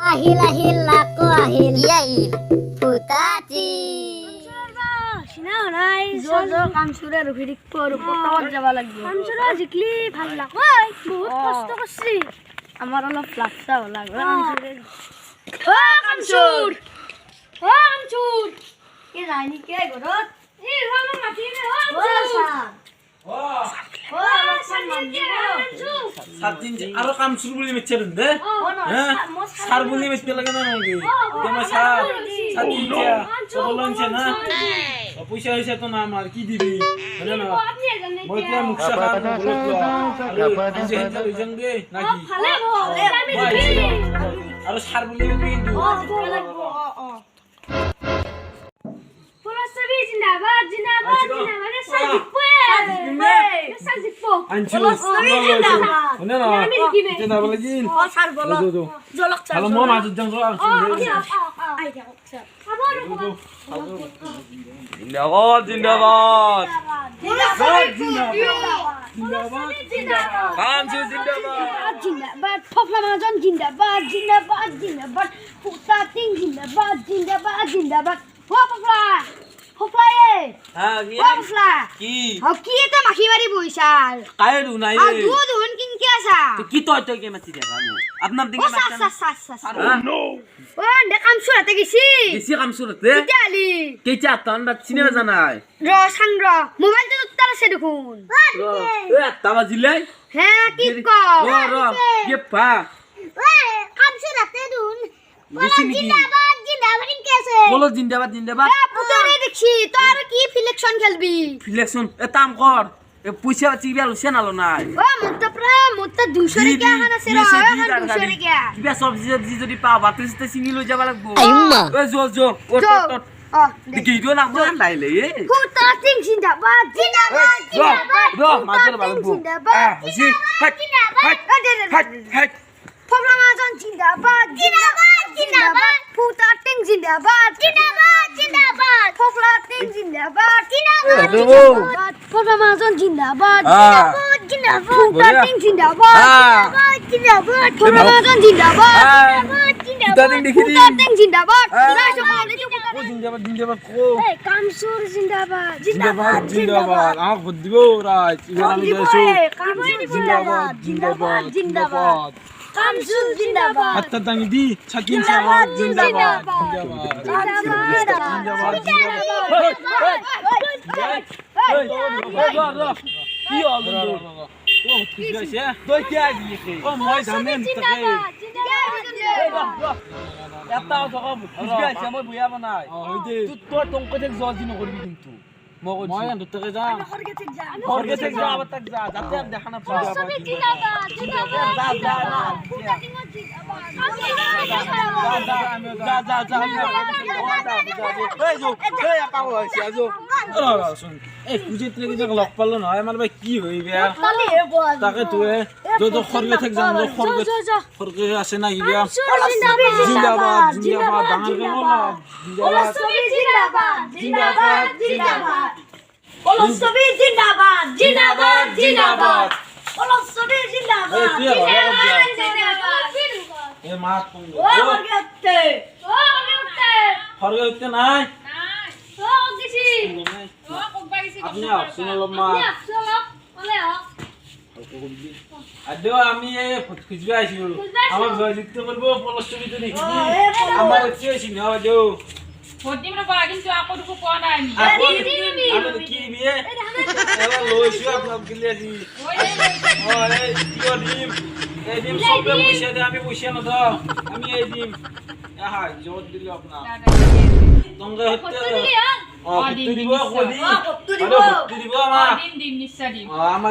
আহিল আহিল লাকো আহিল আহিল ফুটাচি সিনা নাই কাম চুৰে ৰখি দিক আৰু পটাত যাব লাগিব কাম চুৰা জিকলি ভাল লাগ ঐ বহুত কষ্ট কৰছি আমাৰ অলপ লাগছা লাগব কাম চুৰে কাম চুৰ কি ৰাইনি কে ঘৰত এই ৰামা মাটি নে আরো কাম শুরু বলে মিচ্ছে দে হ্যাঁ সার বলে মিচ্ছে লাগে না নাকি তোমার সার বলছে না পয়সা হইছে তো না আমার কি দিবি জানো না মই তো মুখ সাহা বলে তো যে হেতা লইছং দে নাকি আরো সার বলে কিন্তু পলসবি জিন্দাবাদ জিন্দাবাদ জিন্দাবাদ সাজিপো সাজিপো পলসবি জিন্দাবাদ ওনে না এটা না বলে দিন ও সার বলো জলক হ্যালো মো মাজুদ জং আই দেখো আবার জিন্দাবাদ জিন্দাবাদ কামচুর জিন্দাবাদ জিন্দাবাদ ফফলা মাজন জিন্দাবাদ জিন্দাবাদ জিন্দাবাদ ফুটা তিং জিন্দাবাদ জিন্দাবাদ জিন্দাবাদ ও ফফলা ফফলা এ হ্যাঁ ফফলা কি কি এটা মাখি মারি বইছাল কায়রু নাই আর রে দুধ হন কিন কি আসা তো কি তো কে মাছি দেখা আপনার দিকে মাছি ও দে কাম সুরাতে গেছি বেশি কামচুরতে ইতালি কেচা আত্তান বা চিনে জানাই র সাংর মোবাইল তো উত্তর আছে দেখুন এ আত্তা বাজিলাই হ্যাঁ কি ক র র কে পা কাম সুরাতে দুন বেশি নাকি জিন্দাবাদ জিন্দাবাদ কি আছে বলো জিন্দাবাদ জিন্দাবাদ পুতরে দেখছি তোর কি সিলেকশন খেলবি ফিলেকশন এ তাম কর এ পয়সা চিবিয়া লছে নালো নাই ও মুত্তা 200 রে কে হানা সে রে 200 রে কে কিবা সবজি যদি পা বাতিসতে সিঙ্গি লই যাবা লাগবো আইম্মা এ জো ও ও দেখি তো না মন লাইলে এ পুতা সিং জিন্দাবাদ জিন্দাবাদ জিন্দাবাদ র মাঝের বালবো জিন্দাবাদ বুঝি হাট হাট হাট ফফলা মাজন জিন্দাবাদ জিন্দাবাদ জিন্দাবাদ পুতা টিং জিন্দাবাদ জিন্দাবাদ জিন্দাবাদ ফফলা টিং জিন্দাবাদ জিন্দাবাদ ফফলা মাজন জিন্দাবাদ জিন্দাবাদ জিন্দাবাদ পুতা টিং জিন্দাবাদ জিন্দাবাদ ফফলা মাজন জিন্দাবাদ জিন্দাবাদ পুতা টিং জিন্দাবাদ ও জিন্দাবাদ জিন্দাবাদ কো এই কামসুর জিন্দাবাদ জিন্দাবাদ জিন্দাবাদ আমার ভোট দিব রাজ এবার আমি যাইছো জিন্দাবাদ জিন্দাবাদ জিন্দাবাদ কামসুর জিন্দাবাদ হাতটা দামি দি ছাকিন জিন্দাবাদ জিন্দাবাদ কি হলো ও কি হইছে তুই কি আইবি ও মই জানেন তোকে এটাও থকা বুঝবি আছে মই বুয়া বনাই হইতে তোর টংকে থেকে জলদি নকরবি কিন্তু মই আন্দতকে যা খরগে থেকে যা আবার তাক যা যাতে আর দেখা না পাওয়া জিন্দাবাদ জিন্দাবাদ যা এই পুজোর থেকে যে লগ পারলো না আমার ভাই কি হইবে তাকে তুই যত খরগে থেকে যাম খরগে আসে না গিয়া জিন্দাবাদ জিন্দাবাদ ডাঙর জিন্দাবাদ জিন্দাবাদ পলসবি জিন্দাবাদ জিন্দাবাদ জিন্দাবাদ পলসবি জিন্দাবাদ জিন্দাবাদ এ মাত কোন ও গেতে খরগে উঠতে নাই ও গেছি আপনি শুনলো মা আদো আমি এই খুঁজবে আইছি আমার জয় লিখতে বলবো পলস্টবি তো দেখি আমার হচ্ছে সিংহ দো ভোটিমরা পড়া কিন্তু আকরকু কোয়া নাই আমি কি বিয়ে এলা লইছো আপনার গিলিয়াজি ওই কি ডিম এই ডিম সবে পয়সা দে আমি পয়সা না দাও আমি এই ডিম আহা জোর দিল আপনার দঙ্গা হচ্ছে ও হত্তু দিব কোদি হত্তু দিব আমার ডিম নিশ্চয় ডিম আমার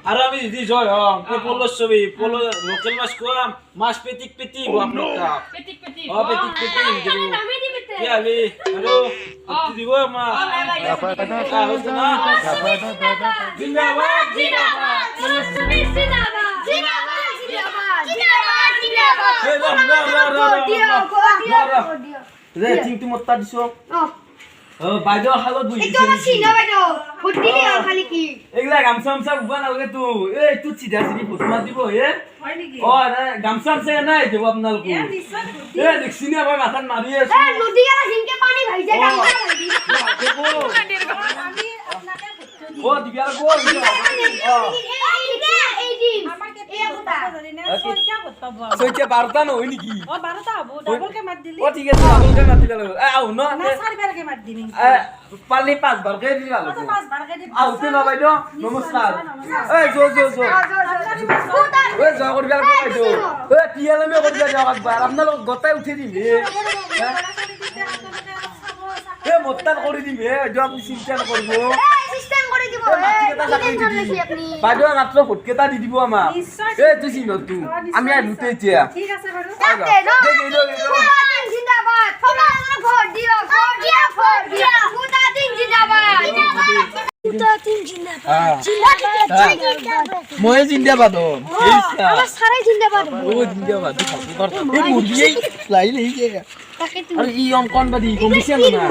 আর আমি দিদি জয় এই পলস্টবি পল লোকাল মাছ কোয়াম মাছ পেটিক পেটি আপনারটা পেটিক পেটিক ও পেটিক পেটি কি আলি হ্যালো হত্তু দিব মা জিন্দাবাদ জিন্দাবাদ পলসবি জিন্দাবাদ জিন্দাবাদ জিন্দাবাদ জিন্দাবাদ রে চিং তুমি মত দিছো বাইদেউ হালত বহি এইটো আমাৰ চিনা বাইদেউ ভোট দিলি হ'ল খালি কি এইগিলা গামছা গামছা উঠবা নালাগে তো এই তোৰ চিধা চিধি ফটো মাত দিব হে হয় নেকি গামছা গামছা নাই দিব আপোনালোক নিশ্চয় দেখছি নে মই মাথাত মাৰি আছো এই নদী গেলা জিনকে পানী ভাই যায় গামছা ভাই দিবিয়া গ'ল এই দিম আমাৰ কেতিয়া কথা জানি না সৈকা বতাব চৈতিয়া 12টা নহয় নেকি 12টা হ'ব ডাবলকে মাত দিলি ঠিক আছে ডাবলকে মাতি লাগিব আও ন না 4বাৰকে মাত দিলি পালি 5 বাৰকে দিলি ভাল তো 5বাৰকে দিম আউতে ন বাইদেউ নমস্কাৰ এই জো জয় কৰিবা বাইদেউ টিয়ালমে কৰিবা দিয়ক একবাৰ আপোনালোক গটাই উঠি দিম মোত্তান কৰি দিম বাইদেউ আপুনি চিন্তা নকৰিব সিস্টেম কৰি দিব বাইদেউ মাত্ৰ ভোটকেইটা দি দিব আমাক এই তুই চিনতো আমি আহিলোতে এতিয়া ঠিক আছে বাৰু জিন্দাবাদ ফলানা ভোট দিও ভোট দিও মুতাদিন জিন্দাবাদ মুতাদিন জিন্দাবাদ মই জিন্দাবাদ আমার সারা জিন্দাবাদ জিন্দাবাদ এই মুরগি লাইলে আৰু ই অংকনবাদী কমিছে না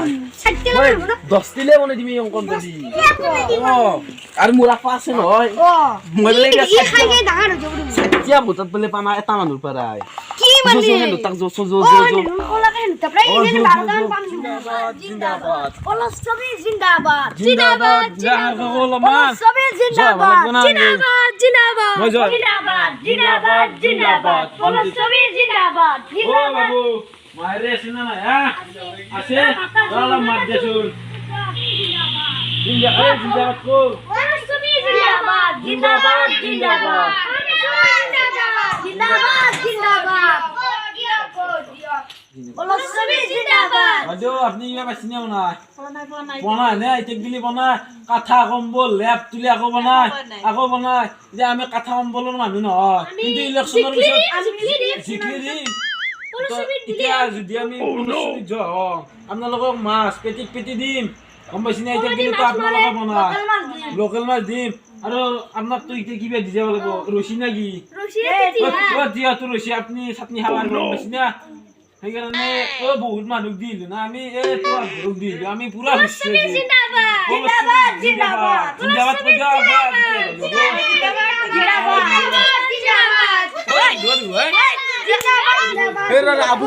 10 দিলে মনে দিমি অংকনবাদী আৰু মোৰা পাছে নহয় মই বলে ই খাইকে ডাঙৰ হৈ যাব এতিয়া ভোটত বলে পানা এটা মানুহ পাৰাই কি মানে তাক জো ওলাকে তাপৰাই ইনে 12 জন পাম জিন্দাবাদ পলছবি জিন্দাবাদ জিন্দাবাদ পলছবি জিন্দাবাদ জিন্দাবাদ জিন্দাবাদ জিন্দাবাদ পলছবি জিন্দাবাদ জিন্দাবাদ মারে সিনা না আছে দালা মার দেছুন জিন্দাবাদ কো পলছবি জিন্দাবাদ জিন্দাবাদ জিন্দাবাদ জিন্দাবাদ জিন্দাবাদ পলছবি জিন্দাবাদ আজো আপনি ইবা চিনা না বনাই নে ইটেক দিলি বনাই কাঠা কম্বল লেপ তুলি আকৌ বনাই যে আমি কাঠা কম্বলৰ মানুহ নহয় কিন্তু ইলেকশনৰ পিছত জিকিৰি এতিয়া যদি আমি আপোনালোকক মাছ পেটি দিম গম পাইছি না এতিয়া দিলে তো আপোনালোকে বনাই লোকেল মাছ দিম আৰু আপোনাক তো এতিয়া কিবা দি যাব লাগিব ৰচি না কি দিয়া তো ৰচি আপুনি চাটনি খাৱাৰ গম পাইছি না সেইকাৰণে বহুত মানুহ দিলো না আমি তোমাৰ ঘৰক দিলো আমি পুৰা খুশি জিন্দাবাদ জিন্দাবাদ জিন্দাবাদ কৈ দিয়া আবু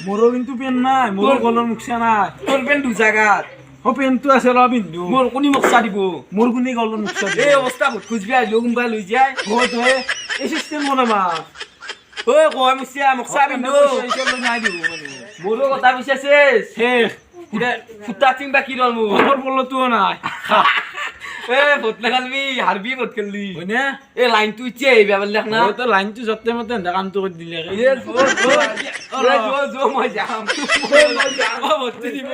মোৰো কিন্তু পেন নাই মোৰ গলৰ মুখা নাই তোৰ পেন দু জাগাত পেনটো আছে ৰ বিন্দু মোৰ কোনি মুখা দিব মোৰ কোনি গলৰ মুখা এই অৱস্থা ভোট খুঁজবি আহিলেও কোনোবা লৈ যায় ভোট হয় এই চিষ্টেম বনাবা কয় মুখা বিন্দু নাই দিব মোৰো কথা পিছে শেষ এতিয়া ফুটা চিং বাকী ৰল মোৰ বলতো নাই ভোট নাখালবি হারবি ভোট খেলবি হয়নে এই লাইনটো ইচ্ছে আহিবা বলে না তো লাইনটো যতে মতে কামটো কৰি দিলে মই যাম ভোট দিব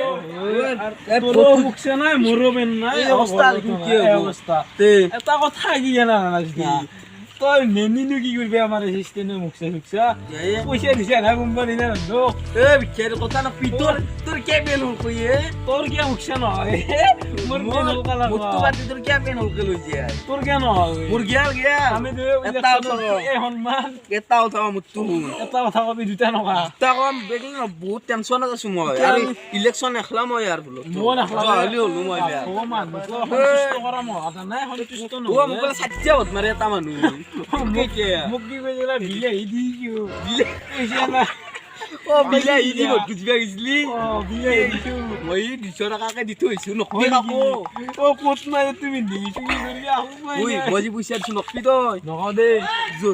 মুখছে নাই মোৰো বেন নাই অৱস্থা অৱস্থা এটা কথা কি জানা তই নেনিনো কি করবি আমার সিস্টেমে মুখছে পয়সা দিছে না কোম্পানি না বিখ্যাত কথা না পিতর তোর কে পেন হল কইয়ে তোর কে মুখছে নয় মোর পেন হল কালা মুত্তু বাতি তোর কে পেন হল কে লই যায় তোর কে নয় মোর গিয়া আমি দে এটা এ হনমান এটা কথা মুত্তু এটা কথা কবি দুটা নকা তা কম বেকিং বহুত টেনশন আছে মই আৰু ইলেকশন এখলা মই আর বলো মই এখলা হলি হলো মই বেয়া ও মান তো সন্তুষ্ট করা মই আদা নাই সন্তুষ্ট ন ও মোক সাচ্চা হত মারে এটা মানুহ মুক্তি করে দিলা বিলে দি কিউ বিলে কইছে না ও বিলে দি ভোট খুঁজবা গিছলি বিলে দিছো মই 200 টাকাকে দি থৈছো নকবি কাকো কোট নাই তুমি দিছো কি কৰি আহু মই বজি পইচা দিছো নকবি তই নক দে জো